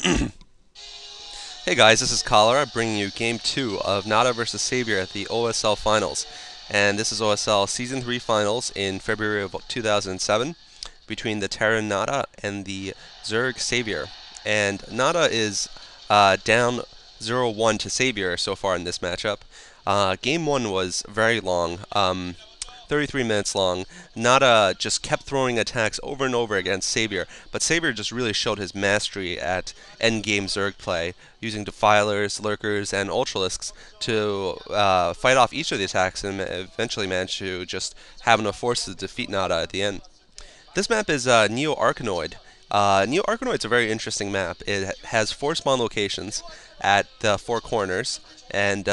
Hey guys, this is Cholera bringing you Game 2 of Nada vs. Savior at the OSL Finals. And this is OSL Season 3 Finals in February of 2007 between the Terran Nada and the Zerg Savior. And Nada is down 0-1 to Savior so far in this matchup. Game 1 was very long. 33 minutes long. Nada just kept throwing attacks over and over against Savior, but Savior just really showed his mastery at endgame Zerg play, using Defilers, Lurkers, and Ultralisks to fight off each of the attacks and eventually manage to just have enough forces to defeat Nada at the end. This map is Neo Arkanoid. Neo Arkanoid is a very interesting map. It has 4 spawn locations at the 4 corners and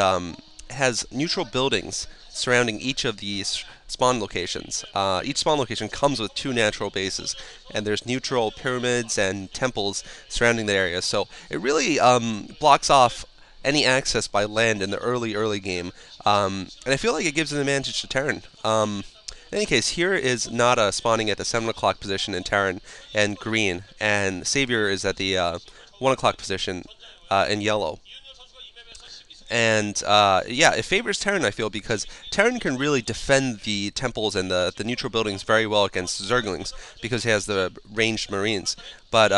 has neutral buildings surrounding each of these spawn locations. Each spawn location comes with 2 natural bases, and there's neutral pyramids and temples surrounding the area. So it really blocks off any access by land in the early game, and I feel like it gives an advantage to Terran. In any case, here is Nada spawning at the 7 o'clock position in Terran and green, and Savior is at the 1 o'clock position in yellow. And yeah, it favors Terran, I feel, because Terran can really defend the temples and the neutral buildings very well against Zerglings because he has the ranged Marines. But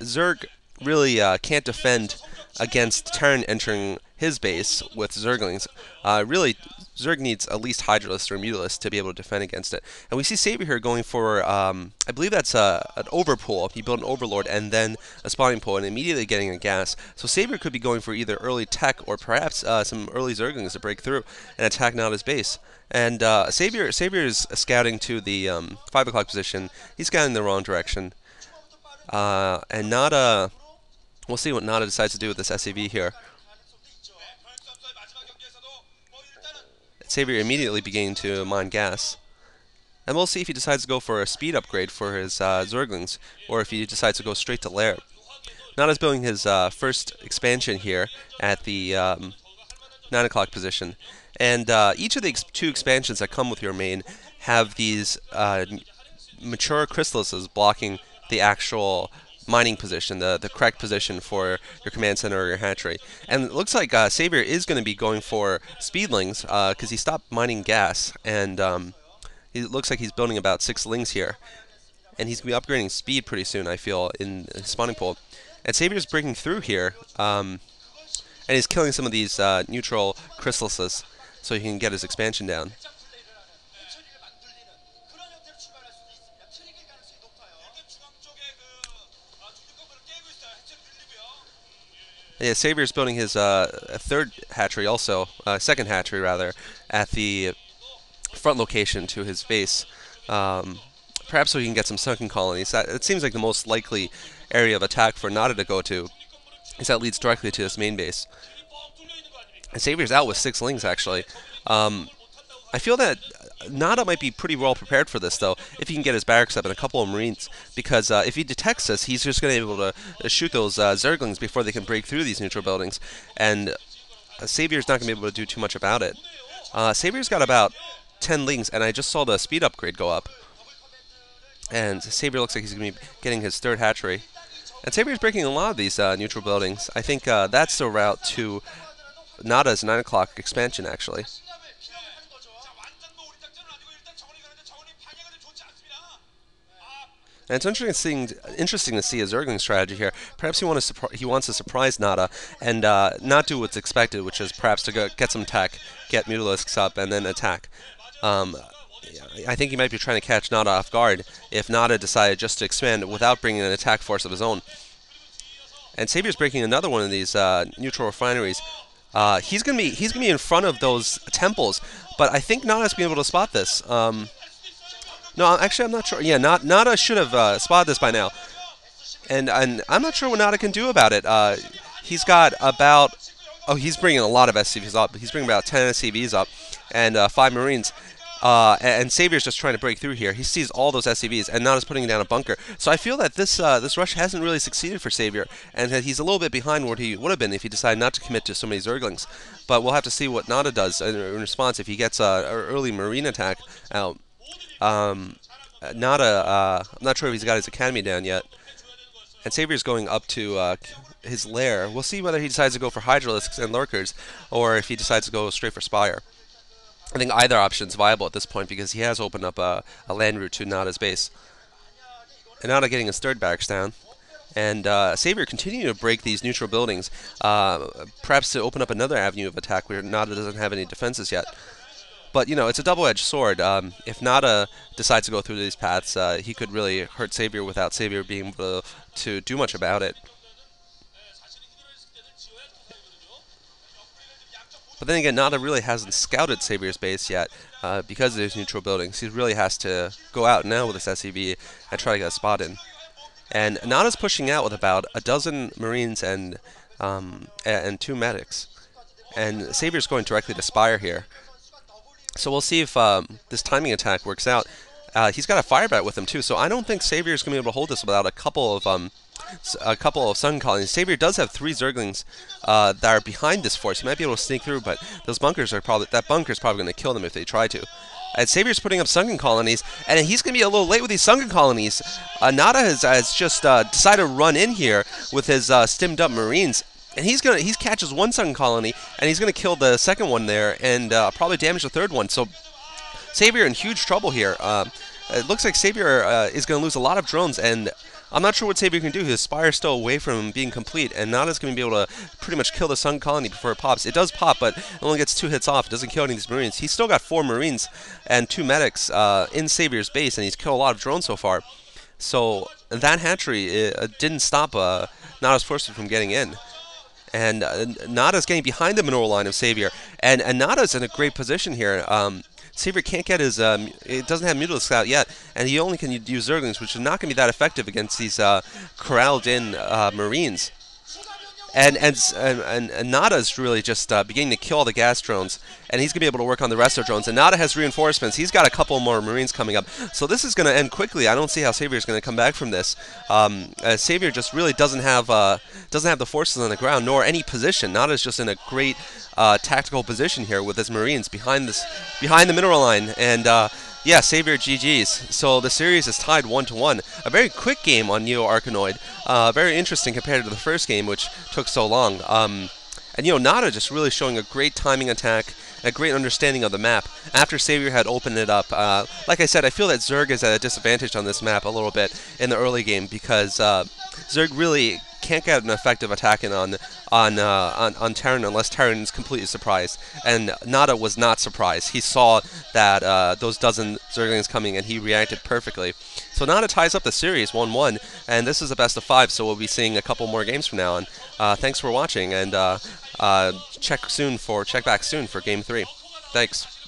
Zerg really can't defend against Terran entering his base with Zerglings. Really, Zerg needs at least Hydralisk or Mutalisk to be able to defend against it. And we see Savior here going for, I believe that's an overpool. He built an Overlord and then a spawning pool and immediately getting a gas. So Savior could be going for either early tech or perhaps some early Zerglings to break through and attack Nada's base. And Savior is scouting to the 5 o'clock position. He's scouting the wrong direction. And Nada, we'll see what Nada decides to do with this SCV here. Savior immediately beginning to mine gas. And we'll see if he decides to go for a speed upgrade for his Zerglings, or if he decides to go straight to Lair. Nada's building his first expansion here at the 9 o'clock position. And each of the 2 expansions that come with your main have these mature chrysalises blocking the actual mining position, the correct position for your command center or your hatchery. And it looks like Savior is going to be going for speedlings because he stopped mining gas, and it looks like he's building about 6 lings here. And he's going to be upgrading speed pretty soon, I feel, in his spawning pool. And Savior's breaking through here, and he's killing some of these neutral chrysalises so he can get his expansion down. Yeah, Savior's building his third hatchery also, second hatchery rather, at the front location to his base. Perhaps so he can get some sunken colonies. It seems like the most likely area of attack for Nada to go to, is that leads directly to his main base. And Savior's out with 6 lings actually. I feel that Nada might be pretty well prepared for this, though, if he can get his barracks up and a couple of Marines, because if he detects us, he's just going to be able to shoot those Zerglings before they can break through these neutral buildings, and Savior's not going to be able to do too much about it. Savior's got about 10 lings, and I just saw the speed upgrade go up, and Savior looks like he's going to be getting his 3rd hatchery. And Savior's breaking a lot of these neutral buildings. I think that's the route to Nada's 9 o'clock expansion, actually. And it's interesting to see a Zergling strategy here. Perhaps he wants to surprise Nada and not do what's expected, which is perhaps to get some tech, get Mutalisks up, and then attack. I think he might be trying to catch Nada off guard if Nada decided just to expand without bringing an attack force of his own. And Savior's breaking another one of these neutral refineries. He's gonna be in front of those temples, but I think Nada's been able to spot this. No, actually, I'm not sure. Yeah, Nada should have spotted this by now. And I'm not sure what Nada can do about it. He's got about... Oh, he's bringing a lot of SCVs up. He's bringing about 10 SCVs up and 5 Marines. And Savior's just trying to break through here. He sees all those SCVs, and Nada's putting down a bunker. So I feel that this rush hasn't really succeeded for Savior, and that he's a little bit behind what he would have been if he decided not to commit to so many Zerglings. But we'll have to see what Nada does in response if he gets an early Marine attack out. I'm not sure if he's got his academy down yet. And Savior's going up to his lair. We'll see whether he decides to go for Hydralisks and Lurkers, or if he decides to go straight for Spire. I think either option is viable at this point because he has opened up a land route to Nada's base. And Nada getting his third barracks down. And Savior continuing to break these neutral buildings, perhaps to open up another avenue of attack where Nada doesn't have any defenses yet. But, you know, it's a double-edged sword. If Nada decides to go through these paths, he could really hurt Savior without Savior being able to do much about it. But then again, Nada really hasn't scouted Savior's base yet because of these neutral buildings. He really has to go out now with this SCV and try to get a spot in. And Nada's pushing out with about a dozen Marines and 2 medics. And Savior's going directly to Spire here. So we'll see if this timing attack works out. He's got a fire bat with him too, so I don't think Savior's going to be able to hold this without a couple of Sun colonies. Savior does have 3 Zerglings that are behind this force. He might be able to sneak through, but those bunkers are probably going to kill them if they try to. And Savior's putting up Sunken colonies, and he's going to be a little late with these Sunken colonies. Nada has just decided to run in here with his stimmed up Marines. And he catches 1 Sunken colony, and he's going to kill the second one there, and probably damage the third one. So Savior in huge trouble here. It looks like Savior is going to lose a lot of drones, and I'm not sure what Savior can do. His Spire's still away from being complete, and Nada's going to be able to pretty much kill the Sun colony before it pops. It does pop, but it only gets 2 hits off. It doesn't kill any of these Marines. He's still got 4 Marines and 2 medics in Savior's base, and he's killed a lot of drones so far. So that hatchery didn't stop Nada's forces from getting in. And Nada's getting behind the mineral line of Savior, and Nada's in a great position here. Savior can't get his, it doesn't have Mutalisks out yet, and he only can use Zerglings, which is not going to be that effective against these corralled-in Marines. And Nada's really just beginning to kill all the gas drones, and he's going to be able to work on the rest of the drones. And Nada has reinforcements. He's got a couple more Marines coming up. So this is going to end quickly. I don't see how Savior's going to come back from this. Savior just really doesn't have the forces on the ground, nor any position. Nada's just in a great tactical position here with his Marines behind the mineral line. And yeah, Savior GG's. So the series is tied 1-1. A very quick game on Neo Arkanoid. Very interesting compared to the first game, which took so long. And you know, Nada just really showing a great timing attack, a great understanding of the map after Savior had opened it up. Like I said, I feel that Zerg is at a disadvantage on this map a little bit in the early game because Zerg really can't get an effective attack in on Terran unless Terran is completely surprised. And Nada was not surprised. He saw that those dozen Zerglings coming, and he reacted perfectly. So Nada ties up the series 1-1, and this is a best of 5, so we'll be seeing a couple more games from now on. Thanks for watching, and check back soon for Game 3. Thanks.